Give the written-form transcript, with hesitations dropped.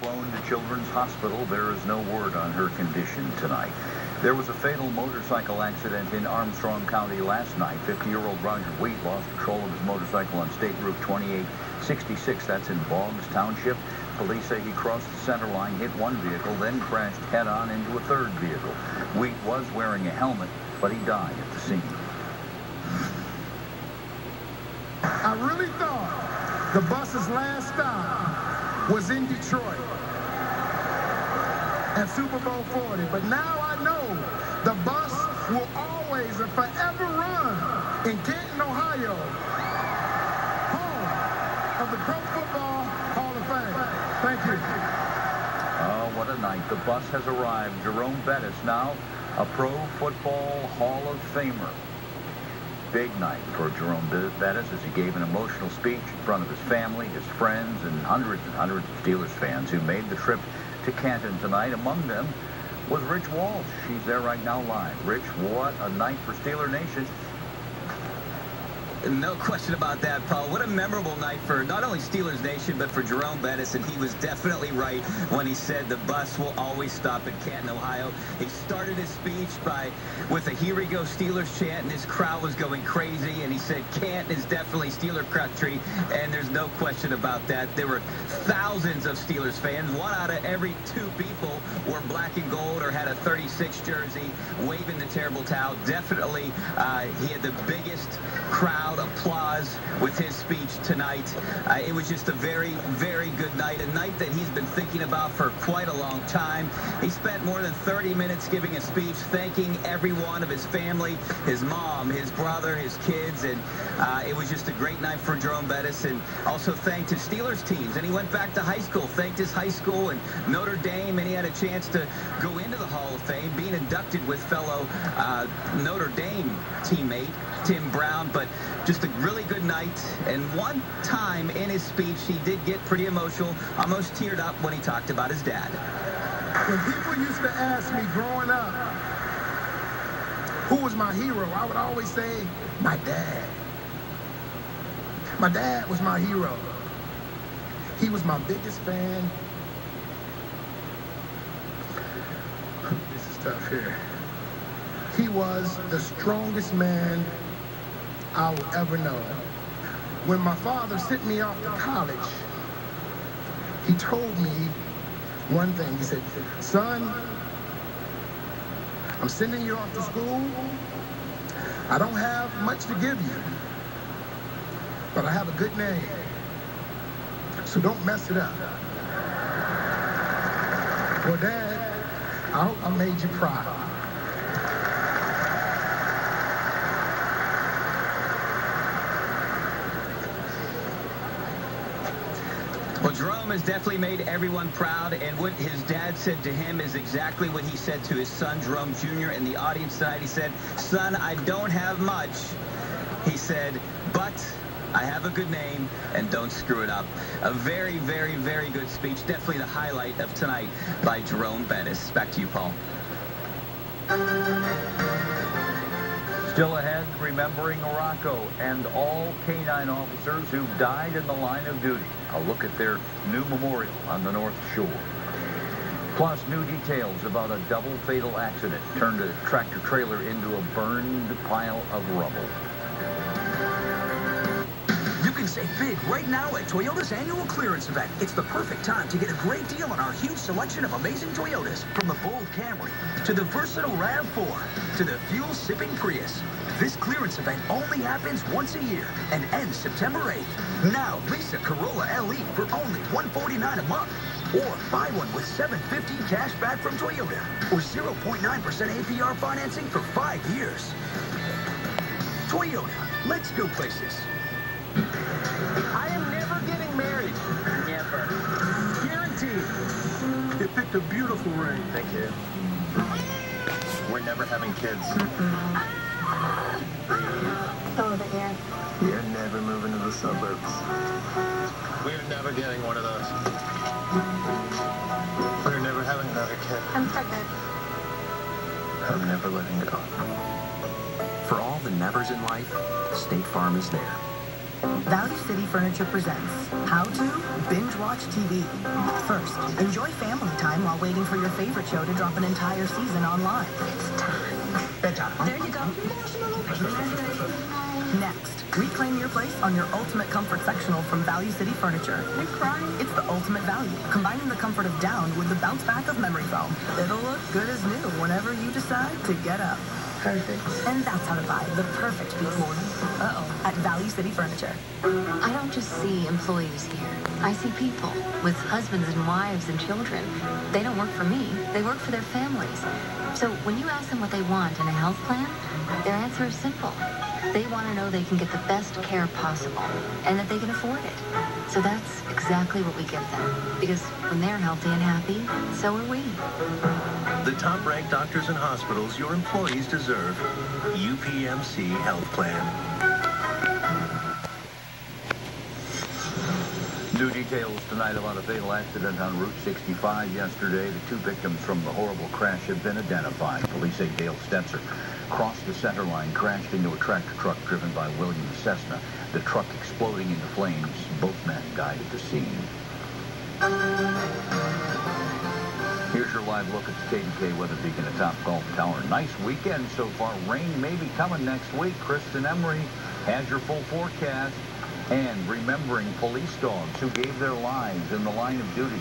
flown to Children's Hospital. There is no word on her condition tonight. There was a fatal motorcycle accident in Armstrong County last night. 50-year-old Roger Wheat lost control of his motorcycle on State Route 2866. That's in Boggs Township. Police say he crossed the center line, hit one vehicle, then crashed head-on into a third vehicle. Wheat was wearing a helmet, but he died at the scene. I really thought the bus's last stop was in Detroit at Super Bowl 40, but now I know the bus will always and forever run in Canton, Ohio, home of the Pro Football Hall of Fame. Thank you. Oh, what a night. The bus has arrived. Jerome Bettis, now a Pro Football Hall of Famer. Big night for Jerome Bettis as he gave an emotional speech in front of his family, his friends, and hundreds of Steelers fans who made the trip to Canton tonight. Among them was Rich Walsh. She's there right now live. Rich, what a night for Steeler Nation. No question about that, Paul. What a memorable night for not only Steelers Nation, but for Jerome Bettis. And he was definitely right when he said the bus will always stop in Canton, Ohio. He started his speech with a "Here we go Steelers" chant, and his crowd was going crazy. And he said Canton is definitely Steeler country, and there's no question about that. There were thousands of Steelers fans. 1 out of every 2 people were black and gold or had a 36 jersey waving the terrible towel. Definitely, he had the biggest crowd applause with his speech tonight. It was just a very, very good night, a night that he's been thinking about for quite a long time. He spent more than 30 minutes giving a speech, thanking every one of his family, his mom, his brother, his kids, and it was just a great night for Jerome Bettis, and also thanked his Steelers teams. And he went back to high school, thanked his high school and Notre Dame, and he had a chance to go into the Hall of Fame, being inducted with fellow Notre Dame teammate Tim Brown. But just a really good night, and one time in his speech he did get pretty emotional, almost teared up when he talked about his dad. When people used to ask me growing up who was my hero, I would always say my dad. My dad was my hero. He was my biggest fan. This is tough here. He was the strongest man I will ever know. When my father sent me off to college, he told me one thing. He said, "Son, I'm sending you off to school. I don't have much to give you, but I have a good name, so don't mess it up." Well, Dad, I hope I made you proud. Well, Jerome has definitely made everyone proud, and what his dad said to him is exactly what he said to his son, Jerome Jr., in the audience tonight. He said, "Son, I don't have much," he said, "but I have a good name, and don't screw it up." A very, very, very good speech. Definitely the highlight of tonight by Jerome Bettis. Back to you, Paul. Still ahead, remembering Rocco and all K-9 officers who died in the line of duty. A look at their new memorial on the North Shore. Plus, new details about a double fatal accident turned a tractor-trailer into a burned pile of rubble. You can save big right now at Toyota's annual clearance event. It's the perfect time to get a great deal on our huge selection of amazing Toyotas, from the bold Camry to the versatile RAV4 to the fuel-sipping Prius. This clearance event only happens once a year and ends September 8th. Now lease a Corolla LE for only $149 a month, or buy one with $750 cash back from Toyota, or 0.9% APR financing for 5 years. Toyota, let's go places. I am never getting married. Never. Guaranteed. You picked a beautiful ring. Thank you. We're never having kids. Over here. You're never moving to the suburbs. We're never getting one of those. We're never having another kid. I'm pregnant. I'm never letting go. For all the nevers in life, State Farm is there. Value City Furniture presents How to Binge Watch TV. First, enjoy family time while waiting for your favorite show to drop an entire season online. It's time. Bedtime. There you go. Next, reclaim your place on your ultimate comfort sectional from Value City Furniture. You're crying. It's the ultimate value, combining the comfort of down with the bounce back of memory foam. It'll look good as new whenever you decide to get up. Perfect. And that's how to buy the perfect piece. At Value City Furniture. I don't just see employees here. I see people with husbands and wives and children. They don't work for me. They work for their families. So when you ask them what they want in a health plan, their answer is simple. They want to know they can get the best care possible and that they can afford it. So that's exactly what we give them. Because when they're healthy and happy, so are we. The top-ranked doctors and hospitals your employees deserve. UPMC Health Plan. New details tonight about a fatal accident on Route 65 yesterday. The two victims from the horrible crash have been identified. Police say Dale Stetzer crossed the center line, crashed into a tractor truck driven by William Cessna. The truck exploding into flames. Both men died at the scene. Here's your live look at the KDK Weather Beacon at Top Golf Tower. Nice weekend so far. Rain may be coming next week. Kristen Emery has your full forecast. And remembering police dogs who gave their lives in the line of duty.